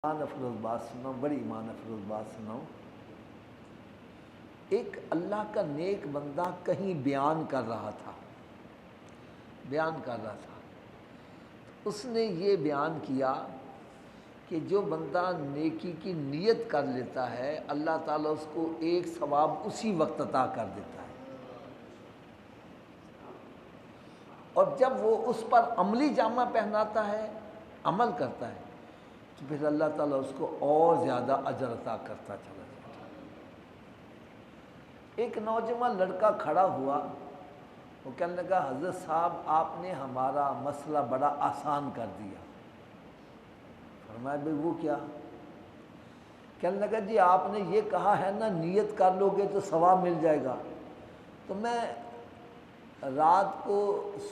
ایمان افروز بات سناؤں، بڑی ایمان افروز بات سناؤں۔ ایک اللہ کا نیک بندہ کہیں بیان کر رہا تھا، اس نے یہ بیان کیا کہ جو بندہ نیکی کی نیت کر لیتا ہے اللہ تعالیٰ اس کو ایک ثواب اسی وقت عطا کر دیتا ہے، اور جب وہ اس پر عملی جامہ پہناتا ہے، عمل کرتا ہے، تو پھر اللہ تعالیٰ اس کو اور زیادہ اجر عطا کرتا چلا جاتا ہے۔ ایک نوجوان لڑکا کھڑا ہوا، وہ کہنے لگا حضرت صاحب آپ نے ہمارا مسئلہ بڑا آسان کر دیا۔ فرمایا بھئی وہ کیا؟ کہنے لگا جی آپ نے یہ کہا ہے نا نیت کر لو گے تو ثواب مل جائے گا، تو میں رات کو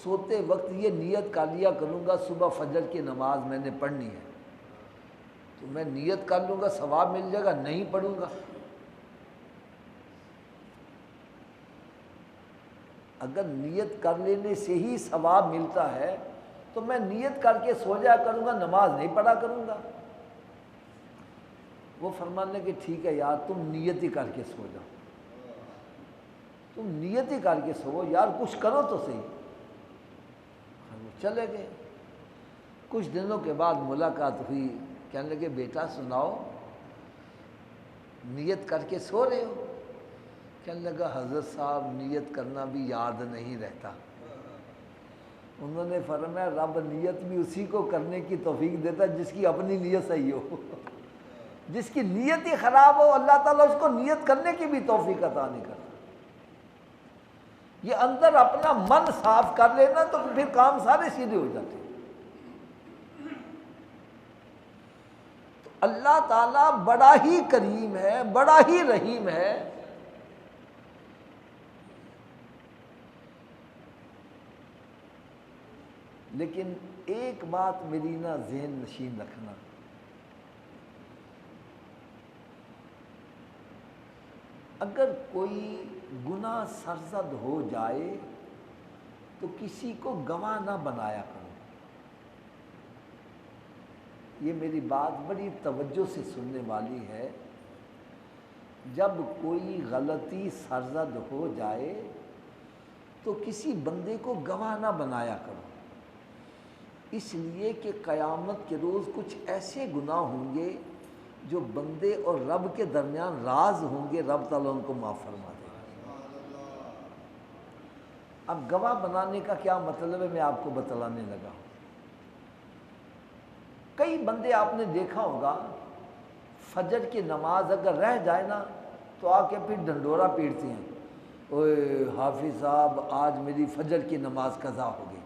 سوتے وقت یہ نیت کر لیا کروں گا صبح فجر کی نماز میں نے پڑھنی ہے، تو میں نیت کر لوں گا ثواب مل جائے گا، نہیں پڑھوں گا۔ اگر نیت کر لینے سے ہی ثواب ملتا ہے تو میں نیت کر کے سو جایا کروں گا، نماز نہیں پڑھا کروں گا۔ وہ فرمانے کہ ٹھیک ہے یار تم نیت ہی کر کے سو جاؤ، تم نیت ہی کر کے سو یار، کچھ کرو تو صحیح۔ وہ چلے گئے۔ کچھ دنوں کے بعد ملاقات ہوئی، کہنے لگے بیٹا سناؤ نیت کر کے سو رہے ہو؟ کہنے لگا حضرت صاحب نیت کرنا بھی یاد نہیں رہتا۔ انہوں نے فرمایا رب نیت بھی اسی کو کرنے کی توفیق دیتا ہے جس کی اپنی نیت صحیح ہو۔ جس کی نیت ہی خراب ہو اللہ تعالیٰ اس کو نیت کرنے کی بھی توفیق عطا نہیں کرتا۔ یہ اندر اپنا من صاف کر لینا تو پھر کام سارے سیدھے ہو جاتے ہیں۔ تو اللہ تعالیٰ بڑا ہی کریم ہے، بڑا ہی رحیم ہے۔ لیکن ایک بات میری نا ذہن نشین رکھنا، اگر کوئی گناہ سرزد ہو جائے تو کسی کو گواہ نہ بنایا کرو۔ یہ میری بات بڑی توجہ سے سننے والی ہے۔ جب کوئی غلطی سرزد ہو جائے تو کسی بندے کو گواہ نہ بنایا کرو، اس لیے کہ قیامت کے روز کچھ ایسے گناہ ہوں گے جو بندے اور رب کے درمیان راز ہوں گے، رب تعالیٰ ان کو معاف فرما دے گا۔ اب گواہ بنانے کا کیا مطلب ہے میں آپ کو بتلانے لگا ہوں۔ کئی بندے آپ نے دیکھا ہوگا فجر کی نماز اگر رہ جائے نا تو آ کے پھر ڈنڈورا پیٹتے ہیں، اوئے حافظ صاحب آج میری فجر کی نماز قضا ہو گئی،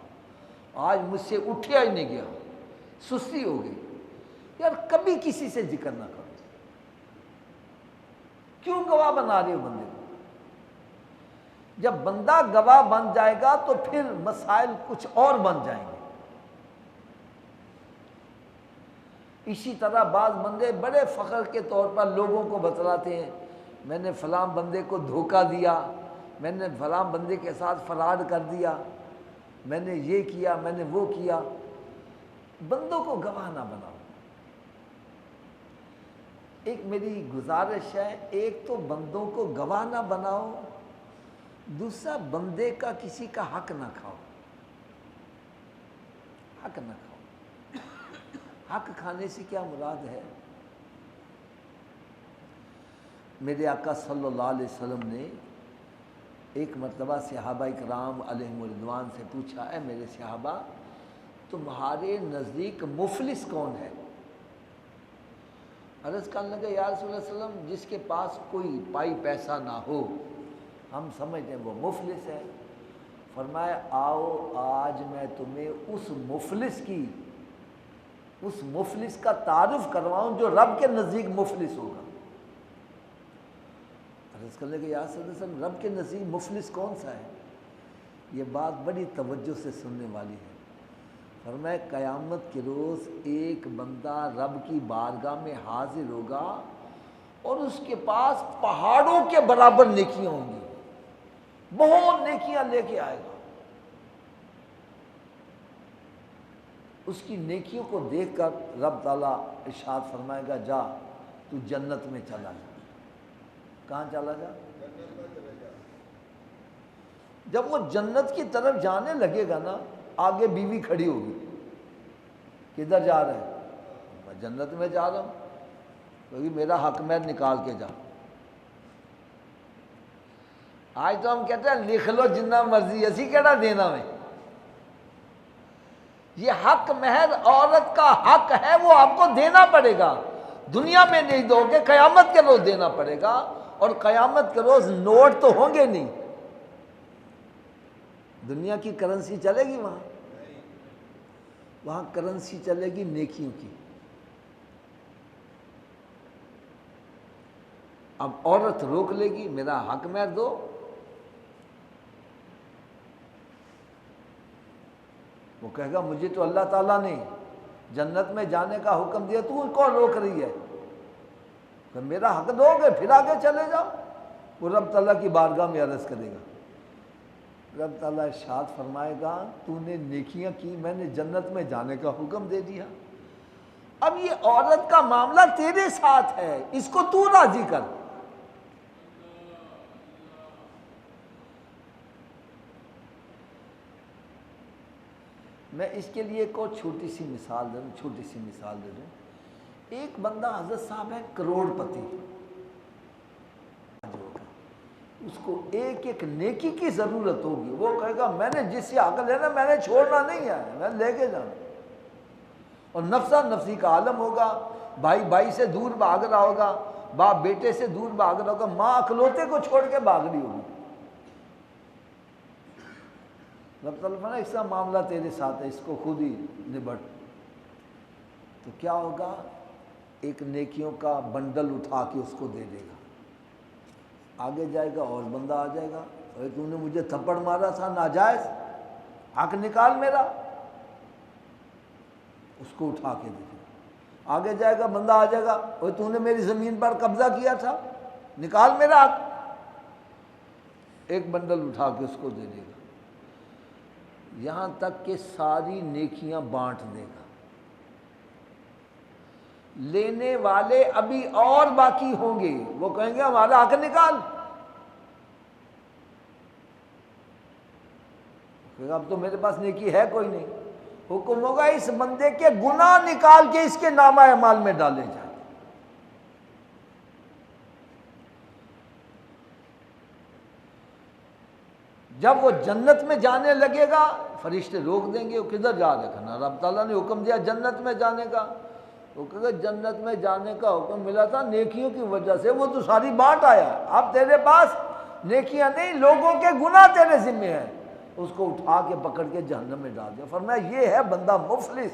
آج مجھ سے اٹھیا ہی نہیں گیا، سستی ہو گئی۔ یار کبھی کسی سے ذکر نہ کرو، کیوں گواہ بنا رہے ہو بندے کو؟ جب بندہ گواہ بن جائے گا تو پھر مسائل کچھ اور بن جائیں گے۔ اسی طرح بعض بندے بڑے فخر کے طور پر لوگوں کو بتلاتے ہیں میں نے فلاں بندے کو دھوکہ دیا، میں نے فلاں بندے کے ساتھ فراڈ کر دیا، میں نے یہ کیا، میں نے وہ کیا۔ بندوں کو گواہ نہ بناؤ۔ ایک میری گزارش ہے، ایک تو بندوں کو گواہ نہ بناؤ، دوسرا بندے کا کسی کا حق نہ کھاؤ، حق نہ کھاؤ۔ حق کھانے سے کیا مراد ہے؟ میرے آقا صلی اللہ علیہ وسلم نے ایک مرتبہ صحابہ اکرام علیہم رضوان سے پوچھا، اے میرے صحابہ تمہارے نزدیک مفلس کون ہے؟ عرض کرنے لگے یا رسول اللہ صلی اللہ علیہ وسلم جس کے پاس کوئی پائی پیسہ نہ ہو، ہم سمجھتے ہیں وہ مفلس ہے۔ فرمایا آؤ آج میں تمہیں اس مفلس کا تعارف کرواؤں جو رب کے نزدیک مفلس ہوگا۔ عرض کرنے لگے یا رسول اللہ صلی اللہ علیہ وسلم رب کے نزدیک مفلس کون سا ہے؟ یہ بات بڑی توجہ سے سننے والی ہے۔ فرمایا قیامت کے روز ایک بندہ رب کی بارگاہ میں حاضر ہوگا اور اس کے پاس پہاڑوں کے برابر نیکیاں ہوں گی، بہت نیکیاں لے کے آئے گا۔ اس کی نیکیوں کو دیکھ کر رب تعالیٰ ارشاد فرمائے گا جا تو جنت میں چلا جا۔ کہاں چلا جا؟ جب وہ جنت کی طرف جانے لگے گا نا، آگے بیوی کھڑی ہوگی، کدھر جا رہے ہیں؟ میں جنت میں جا رہا ہوں، کیونکہ میرا حق مہر نکال کے جا۔ آج تو ہم کہتے ہیں لکھ لو جنہ مرضی، اسی کہڑا دینا میں۔ یہ حق مہر عورت کا حق ہے، وہ آپ کو دینا پڑے گا، دنیا میں نہیں دو گے، قیامت کے روز دینا پڑے گا، اور قیامت کے روز نوٹ تو ہوں گے نہیں، دنیا کی کرنسی چلے گی وہاں کرنسی چلے گی نیکیوں کی۔ اب عورت روک لے گی میرا حق مہر دو، وہ کہے گا مجھے تو اللہ تعالیٰ نے جنت میں جانے کا حکم دیا، تو کون روک رہی ہے؟ کہ میرا حق دو گے پھر آگے چلے جاؤ۔ وہ رب تعالیٰ کی بارگاہ میں عرض کرے گا، رب تعالیٰ ارشاد فرمائے گا تو نے نیکیاں کی، میں نے جنت میں جانے کا حکم دے دیا، اب یہ عورت کا معاملہ تیرے ساتھ ہے، اس کو تو راضی کر۔ میں اس کے لیے ایک اور چھوٹی سی مثال دے دوں۔ ایک بندہ حضرت صاحب ہے کروڑ پتی، اس کو ایک ایک نیکی کی ضرورت ہوگی، وہ کہے گا میں نے جس سے حق لینا میں نے چھوڑنا نہیں ہے، میں لے کے جانا۔ اور نفسا نفسی کا عالم ہوگا، بھائی بھائی سے دور بھاگ رہا ہوگا، باپ بیٹے سے دور بھاگ رہا ہوگا، ماں اکلوتے کو چھوڑ کے بھاگ رہی ہوگی۔ رب تعالیٰ نے ایسا معاملہ تیرے ساتھ ہے، اس کو خود ہی نبٹ۔ تو کیا ہوگا؟ ایک نیکیوں کا بنڈل اٹھا کے اس کو دے دے گا، آگے جائے گا اور بندہ آ جائے گا، اے تو نے مجھے تھپڑ مارا تھا ناجائز، حق نکال میرا، اس کو اٹھا کے دے دے۔ آگے جائے گا بندہ آ جائے گا، اے تو نے میری زمین پر قبضہ کیا تھا، نکال میرا حق، ایک بنڈل اٹھا کے اس کو دے دے گا، یہاں تک کہ ساری نیکیاں بانٹ دے گا۔ لینے والے ابھی اور باقی ہوں گے، وہ کہیں گے ہمارا حق نکال، اب تو میرے پاس نیکی ہے کوئی نہیں، حکم ہوگا اس بندے کے گناہ نکال کے اس کے نامہ اعمال میں ڈالے جائیں۔ جب وہ جنت میں جانے لگے گا فرشتے روک دیں گے، وہ کدھر جا رہے کھانا، رب تعالیٰ نے حکم دیا جنت میں جانے کا، وہ کہے گا جنت میں جانے کا حکم ملا تھا نیکیوں کی وجہ سے، وہ تو ساری بانٹ آیا، اب تیرے پاس نیکیاں نہیں، لوگوں کے گناہ تیرے ذمہ ہیں، اس کو اٹھا کے پکڑ کے جہنم میں ڈال دیا۔ فرمایا یہ ہے بندہ مفلس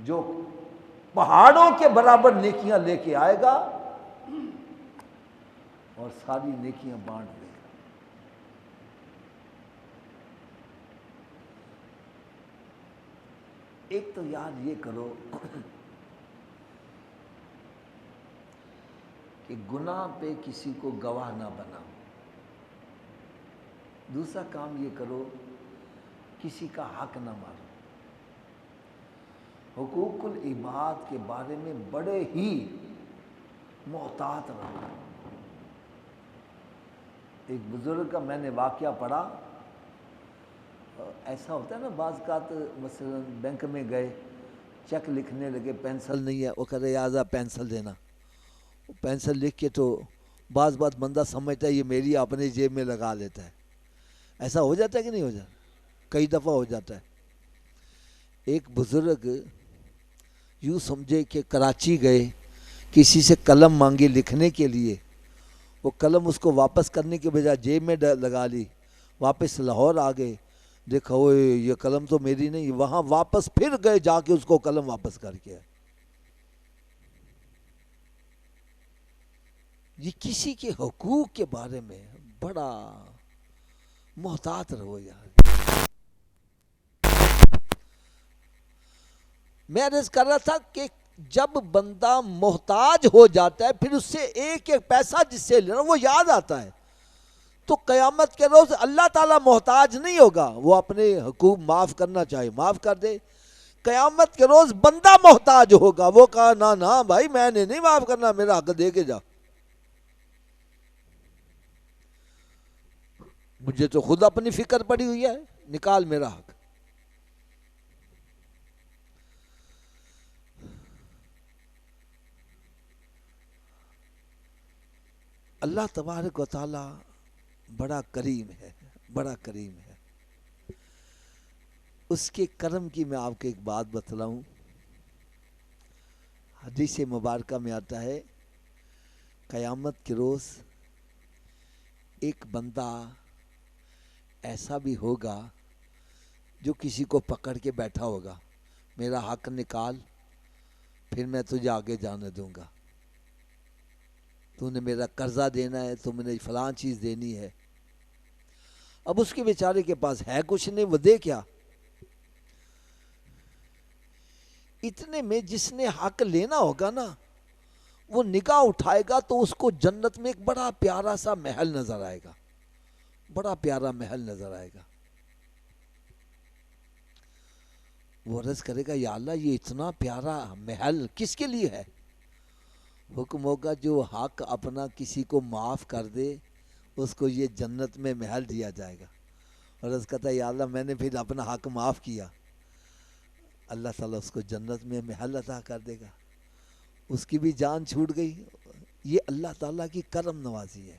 جو پہاڑوں کے برابر نیکیاں لے کے آئے گا اور ساری نیکیاں بانٹ دے گا۔ ایک تو یاد یہ کرو کہ گناہ پہ کسی کو گواہ نہ بناؤ، دوسرا کام یہ کرو کسی کا حق نہ مارو، حقوق العباد کے بارے میں بڑے ہی محتاط رہو۔ ایک بزرگ کا میں نے واقعہ پڑھا، ایسا ہوتا ہے نا بعض اوقات مثلا بینک میں گئے چیک لکھنے لگے، پینسل نہیں ہے، وہ کہہ رہے آزا پینسل دینا، پینسل لکھ کے تو بعض بات بندہ سمجھتا ہے یہ میری اپنے جیب میں لگا لیتا ہے، ایسا ہو جاتا ہے کہ نہیں ہو جاتا؟ کئی دفعہ ہو جاتا ہے۔ ایک بزرگ یوں سمجھے کہ کراچی گئے، کسی سے قلم مانگی لکھنے کے لیے، وہ قلم اس کو واپس کرنے کے بجائے جیب میں لگا لی، واپس لاہور آ گئے، دیکھا وہ یہ قلم تو میری نہیں، وہاں واپس پھر گئے جا کے اس کو قلم واپس کر کے۔ یہ کسی کے حقوق کے بارے میں بڑا محتاط رہو یار۔ میں عرض کر رہا تھا کہ جب بندہ محتاج ہو جاتا ہے پھر اس سے ایک ایک پیسہ جس سے لینا وہ یاد آتا ہے، تو قیامت کے روز اللہ تعالیٰ محتاج نہیں ہوگا، وہ اپنے حقوق معاف کرنا چاہے معاف کر دے، قیامت کے روز بندہ محتاج ہوگا، وہ کہا نہ نہ بھائی میں نے نہیں معاف کرنا، میرا حق دے کے جا، مجھے تو خود اپنی فکر پڑی ہوئی ہے، نکال میرا حق۔ اللہ تبارک و تعالی بڑا کریم ہے، بڑا کریم ہے۔ اس کے کرم کی میں آپ کو ایک بات بتلاؤں، حدیث مبارکہ میں آتا ہے قیامت کے روز ایک بندہ ایسا بھی ہوگا جو کسی کو پکڑ کے بیٹھا ہوگا، میرا حق نکال پھر میں تجھے آگے جانے دوں گا، تو نے میرا قرضہ دینا ہے، تو میں نے فلاں چیز دینی ہے۔ اب اس کے بیچارے کے پاس ہے کچھ نہیں، وہ دے کیا؟ اتنے میں جس نے حق لینا ہوگا نا، وہ نگاہ اٹھائے گا تو اس کو جنت میں ایک بڑا پیارا سا محل نظر آئے گا، بڑا پیارا محل نظر آئے گا۔ وہ عرض کرے گا یا اللہ یہ اتنا پیارا محل کس کے لیے ہے؟ حکم ہوگا جو حق اپنا کسی کو معاف کر دے اس کو یہ جنت میں محل دیا جائے گا۔ عرض کرتا ہے یا اللہ میں نے پھر اپنا حق معاف کیا، اللہ تعالیٰ اس کو جنت میں محل عطا کر دے گا، اس کی بھی جان چھوٹ گئی۔ یہ اللہ تعالیٰ کی کرم نوازی ہے۔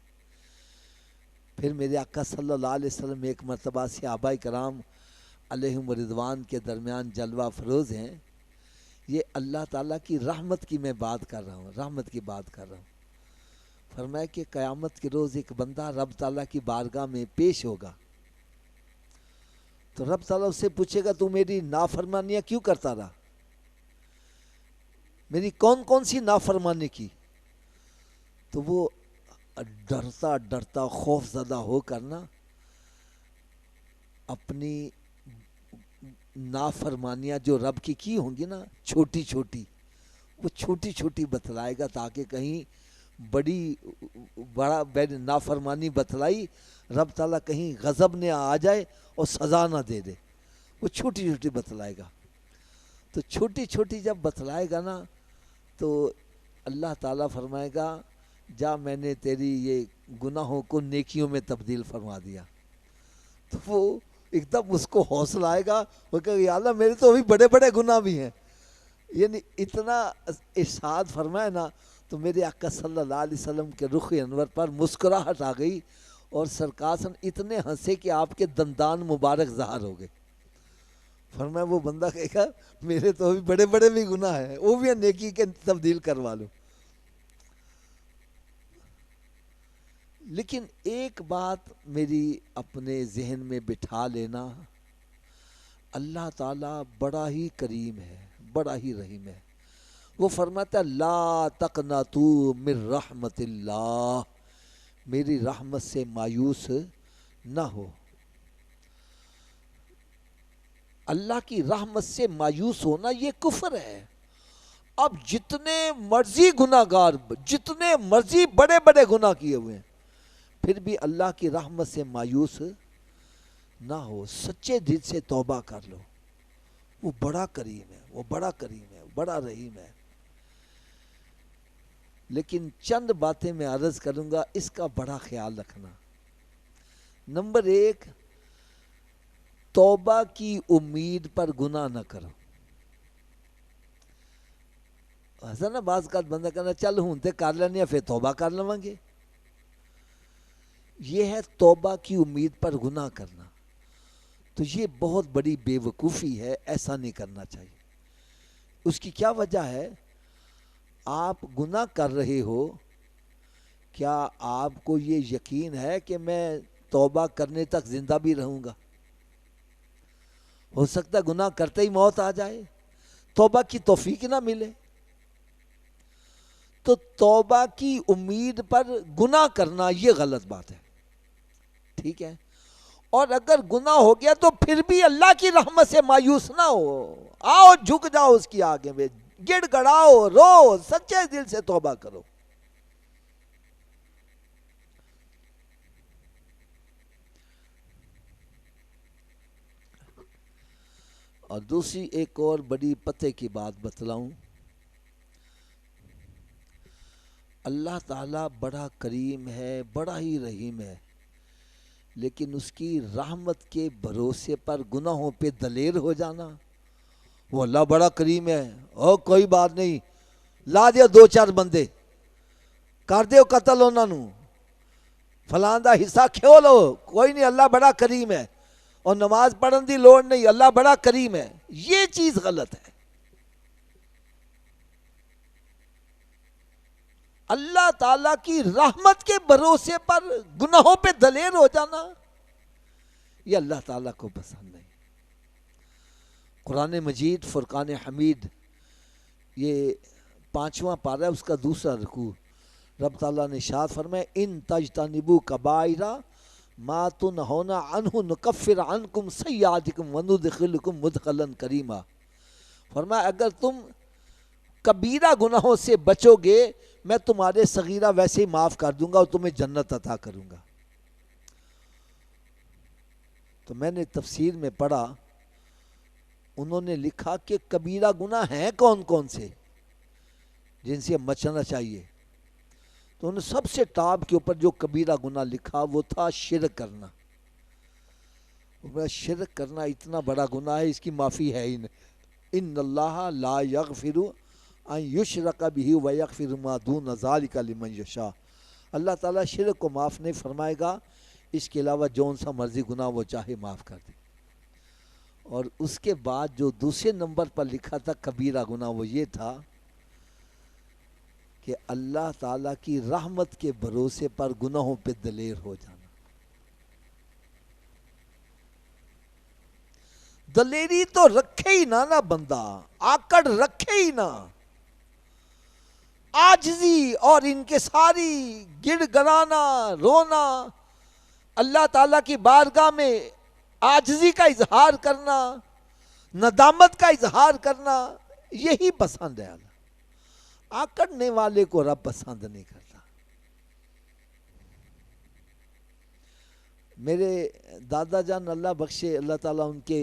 پھر میرے آقا صلی اللہ علیہ وسلم ایک مرتبہ صحابہ کرام علیہم رضوان کے درمیان جلوہ افروز ہیں، یہ اللہ تعالیٰ کی رحمت کی میں بات کر رہا ہوں، رحمت کی بات کر رہا ہوں۔ فرمایا کہ قیامت کے روز ایک بندہ رب تعالیٰ کی بارگاہ میں پیش ہوگا، تو رب تعالیٰ اس سے پوچھے گا تو میری نافرمانیاں کیوں کرتا رہا، میری کون کون سی نافرمانی کی؟ تو وہ ڈرتا ڈرتا خوف زدہ ہو کر نا اپنی نافرمانیاں جو رب کی ہوں گی نا چھوٹی چھوٹی، وہ چھوٹی چھوٹی بتلائے گا تاکہ کہیں بڑا نافرمانی بتلائی رب تعالیٰ کہیں غضب نہ آ جائے اور سزا نہ دے دے، وہ چھوٹی چھوٹی بتلائے گا۔ تو چھوٹی چھوٹی جب بتلائے گا نا تو اللہ تعالیٰ فرمائے گا جا میں نے تیری یہ گناہوں کو نیکیوں میں تبدیل فرما دیا۔ تو وہ ایک دم اس کو حوصلہ آئے گا، وہ کہے گا یا اللہ میرے تو ابھی بڑے بڑے گناہ بھی ہیں، یعنی اتنا ارشاد فرمائے نا، تو میرے آقا صلی اللہ علیہ وسلم کے رخ انور پر مسکراہٹ آ گئی اور سرکار اتنے ہنسے کہ آپ کے دندان مبارک ظاہر ہو گئے۔ فرمایا وہ بندہ کہے گا میرے تو ابھی بڑے بڑے بھی گناہ ہیں، وہ بھی نیکی کے تبدیل کروا لو۔ لیکن ایک بات میری اپنے ذہن میں بٹھا لینا، اللہ تعالیٰ بڑا ہی کریم ہے، بڑا ہی رحیم ہے۔ وہ فرماتا ہے لا تقنطوا من رحمت اللہ، میری رحمت سے مایوس نہ ہو۔ اللہ کی رحمت سے مایوس ہونا یہ کفر ہے۔ اب جتنے مرضی گناہ گار، جتنے مرضی بڑے بڑے گناہ کیے ہوئے ہیں، پھر بھی اللہ کی رحمت سے مایوس نہ ہو، سچے دل سے توبہ کر لو، وہ بڑا کریم ہے، وہ بڑا کریم ہے، بڑا رحیم ہے۔ لیکن چند باتیں میں عرض کروں گا، اس کا بڑا خیال رکھنا۔ نمبر ایک، توبہ کی امید پر گناہ نہ کرو۔ ایسا نا بعض کا بندہ کہنا چل ہوں تے کر لینے پھر توبہ کر لوں گے، یہ ہے توبہ کی امید پر گناہ کرنا، تو یہ بہت بڑی بے وقوفی ہے، ایسا نہیں کرنا چاہیے۔ اس کی کیا وجہ ہے؟ آپ گناہ کر رہے ہو، کیا آپ کو یہ یقین ہے کہ میں توبہ کرنے تک زندہ بھی رہوں گا؟ ہو سکتا ہے گناہ کرتے ہی موت آ جائے، توبہ کی توفیق نہ ملے۔ تو توبہ کی امید پر گناہ کرنا یہ غلط بات ہے، ٹھیک ہے؟ اور اگر گناہ ہو گیا تو پھر بھی اللہ کی رحمت سے مایوس نہ ہو، آؤ جھک جاؤ اس کی آگے میں، گڑ گڑاؤ، رو، سچے دل سے توبہ کرو۔ اور دوسری ایک اور بڑی پتے کی بات بتلاؤں، اللہ تعالیٰ بڑا کریم ہے، بڑا ہی رحیم ہے، لیکن اس کی رحمت کے بھروسے پر گناہوں پہ دلیر ہو جانا، وہ اللہ بڑا کریم ہے، او کوئی بات نہیں، لا دیا دو چار بندے کر دیو قتل انہوں نے، فلاں دا حصہ کھو لو، کوئی نہیں، اللہ بڑا کریم ہے، اور نماز پڑھن دی لوڑ نہیں، اللہ بڑا کریم ہے، یہ چیز غلط ہے۔ اللہ تعالیٰ کی رحمت کے بھروسے پر گناہوں پہ دلیر ہو جانا، یہ اللہ تعالیٰ کو پسند نہیں۔ قرآن مجید فرقان حمید یہ 5واں پارہ ہے، اس کا دوسرا رکوع، رب تعالیٰ نے ارشاد فرمایا ان تجتنبوا کبائر ما تنہون عنہ نکفر عنکم سیئاتکم وندخلکم مدخلا کریما، فرمایا اگر تم کبیرہ گناہوں سے بچو گے میں تمہارے صغیرہ ویسے ہی معاف کر دوں گا اور تمہیں جنت عطا کروں گا۔ تو میں نے تفسیر میں پڑھا، انہوں نے لکھا کہ کبیرہ گناہ ہیں کون کون سے جن سے بچنا چاہیے، تو انہوں نے سب سے ٹاپ کے اوپر جو کبیرہ گناہ لکھا وہ تھا شرک کرنا۔ شرک کرنا اتنا بڑا گناہ ہے، اس کی معافی ہے ہی نہیں، ان اللہ لا یغفر ان یشرک بہ ویغفر ما دون ذلک لمن یشاء، اللہ تعالیٰ شرک کو معاف نہیں فرمائے گا، اس کے علاوہ جون سا مرضی گناہ وہ چاہے معاف کر دے۔ اور اس کے بعد جو دوسرے نمبر پر لکھا تھا کبیرہ گناہ وہ یہ تھا کہ اللہ تعالیٰ کی رحمت کے بھروسے پر گناہوں پہ دلیر ہو جانا۔ دلیری تو رکھے ہی نہ بندہ، آکڑ رکھے ہی نہ، عاجزی اور انکساری، گڑ گڑانا، رونا، اللہ تعالیٰ کی بارگاہ میں عاجزی کا اظہار کرنا، ندامت کا اظہار کرنا، یہی پسند ہے اللہ۔ آکڑنے والے کو رب پسند نہیں کرتا۔ میرے دادا جان اللہ بخشے، اللہ تعالیٰ ان کے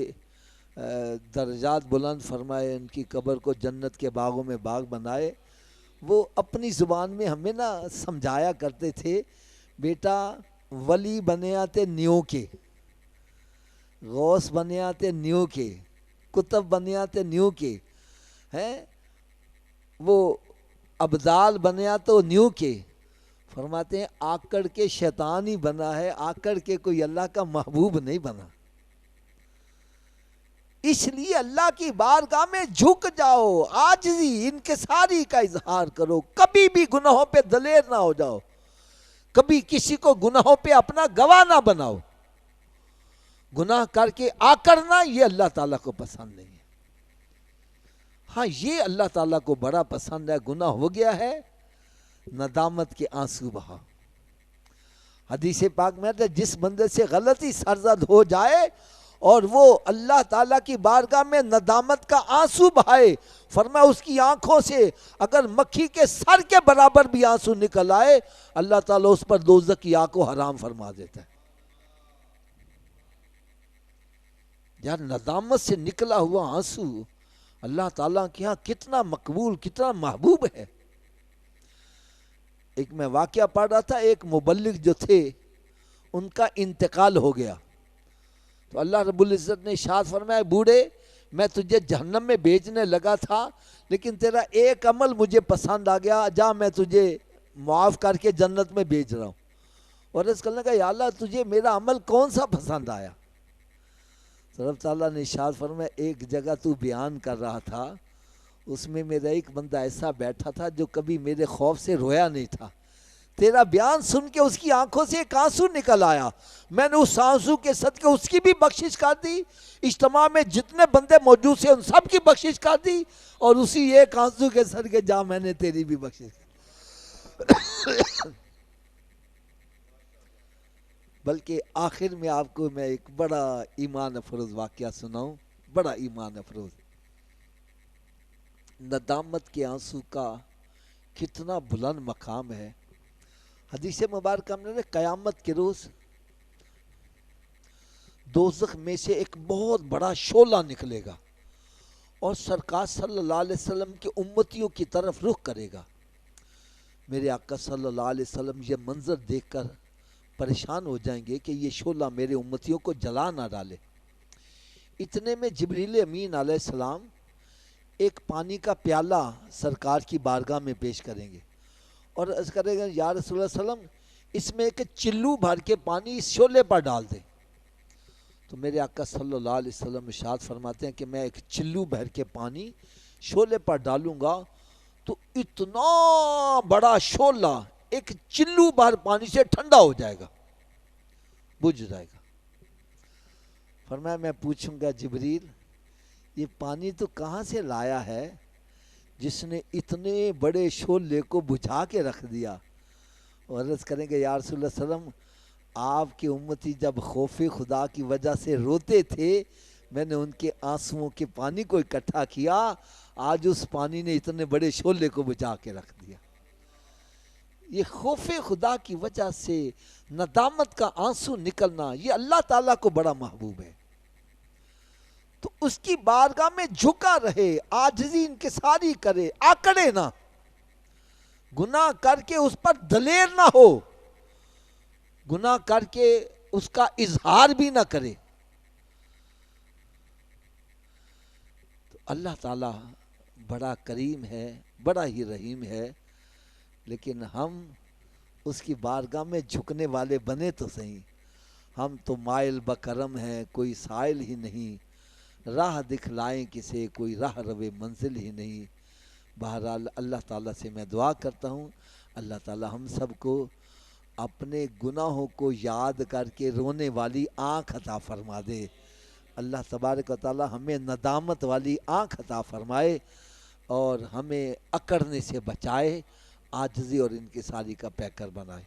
درجات بلند فرمائے، ان کی قبر کو جنت کے باغوں میں باغ بنائے، وہ اپنی زبان میں ہمیں نا سمجھایا کرتے تھے، بیٹا ولی بنیا تے نیو کے، غوث بنیا تے نیو کے، کتب بنیا تے نیو کے ہیں، وہ ابدال بنیا تو نیو کے، فرماتے ہیں آکڑ کے شیطان ہی بنا ہے، آکڑ کے کوئی اللہ کا محبوب نہیں بنا۔ اس لیے اللہ کی بارگاہ میں جھک جاؤ، عاجزی انکساری کا اظہار کرو، کبھی بھی گناہوں پہ دلیر نہ ہو جاؤ، کبھی کسی کو گناہوں پہ اپنا گواہ نہ بناؤ، گناہ کر کے آکڑنا یہ اللہ تعالیٰ کو پسند نہیں ہے۔ ہاں یہ اللہ تعالیٰ کو بڑا پسند ہے، گناہ ہو گیا ہے ندامت کے آنسو بہا۔ حدیث پاک میں ہے جس بندے سے غلطی سرزد ہو جائے اور وہ اللہ تعالیٰ کی بارگاہ میں ندامت کا آنسو بہائے، فرمایا اس کی آنکھوں سے اگر مکھی کے سر کے برابر بھی آنسو نکل آئے اللہ تعالیٰ اس پر دوزخ کی آگ کو حرام فرما دیتا ہے۔ یار ندامت سے نکلا ہوا آنسو اللہ تعالیٰ کے ہاں کتنا مقبول، کتنا محبوب ہے۔ ایک میں واقعہ پڑھ رہا تھا، ایک مبلغ جو تھے ان کا انتقال ہو گیا، تو اللہ رب العزت نے ارشاد فرمایا بوڑھے میں تجھے جہنم میں بھیجنے لگا تھا لیکن تیرا ایک عمل مجھے پسند آ گیا، جا میں تجھے معاف کر کے جنت میں بھیج رہا ہوں۔ اور عرض کرنے کا یا اللہ تجھے میرا عمل کون سا پسند آیا؟ تو رب تعالیٰ نے ارشاد فرمایا ایک جگہ تو بیان کر رہا تھا، اس میں میرا ایک بندہ ایسا بیٹھا تھا جو کبھی میرے خوف سے رویا نہیں تھا، تیرا بیان سن کے اس کی آنکھوں سے ایک آنسو نکل آیا، میں نے اس آنسو کے صدقے اس کی بھی بخشش کر دی، اجتماع میں جتنے بندے موجود تھے ان سب کی بخشش کر دی، اور اسی ایک آنسو کے صدقے جا میں نے تیری بھی بخشش کی۔ بلکہ آخر میں آپ کو میں ایک بڑا ایمان افروز واقعہ سناؤں، بڑا ایمان افروز۔ ندامت کے آنسو کا کتنا بلند مقام ہے۔ حدیث مبارکہ میں قیامت کے روز دوزخ میں سے ایک بہت بڑا شعلہ نکلے گا، اور سرکار صلی اللہ علیہ وسلم کے امتیوں کی طرف رخ کرے گا۔ میرے آقا صلی اللہ علیہ وسلم یہ منظر دیکھ کر پریشان ہو جائیں گے کہ یہ شعلہ میرے امتیوں کو جلا نہ ڈالے۔ اتنے میں جبریل امین علیہ السلام ایک پانی کا پیالہ سرکار کی بارگاہ میں پیش کریں گے اور عرض کرے گا یا رسول اللہ صلی اللہ علیہ وسلم اس میں ایک چلو بھر کے پانی اس شعلے پر ڈال دیں۔ تو میرے آقا صلی اللہ علیہ وسلم ارشاد فرماتے ہیں کہ میں ایک چلو بھر کے پانی شعلے پر ڈالوں گا تو اتنا بڑا شعلہ ایک چلو بھر پانی سے ٹھنڈا ہو جائے گا، بجھ جائے گا۔ فرمایا میں پوچھوں گا جبریل یہ پانی تو کہاں سے لایا ہے جس نے اتنے بڑے شعلے کو بجھا کے رکھ دیا؟ اور عرض کریں گے یا رسول اللہ صلی اللہ علیہ وسلم آپ کے امتی جب خوف خدا کی وجہ سے روتے تھے میں نے ان کے آنسوؤں کے پانی کو اکٹھا کیا، آج اس پانی نے اتنے بڑے شعلے کو بجھا کے رکھ دیا۔ یہ خوف خدا کی وجہ سے ندامت کا آنسو نکلنا یہ اللہ تعالیٰ کو بڑا محبوب ہے، تو اس کی بارگاہ میں جھکا رہے، عاجزی انکساری کرے، آکڑے نہ، گناہ کر کے اس پر دلیر نہ ہو، گناہ کر کے اس کا اظہار بھی نہ کرے۔ تو اللہ تعالیٰ بڑا کریم ہے، بڑا ہی رحیم ہے، لیکن ہم اس کی بارگاہ میں جھکنے والے بنے تو صحیح، ہم تو مائل بکرم ہیں، کوئی سائل ہی نہیں، راہ دکھلائیں کسے کوئی راہ روے منزل ہی نہیں۔ بہرحال اللہ تعالیٰ سے میں دعا کرتا ہوں اللہ تعالیٰ ہم سب کو اپنے گناہوں کو یاد کر کے رونے والی آنکھ عطا فرما دے۔ اللہ تبارک و تعالیٰ ہمیں ندامت والی آنکھ عطا فرمائے اور ہمیں اکڑنے سے بچائے، عاجزی اور انکساری کا پیکر بنائے۔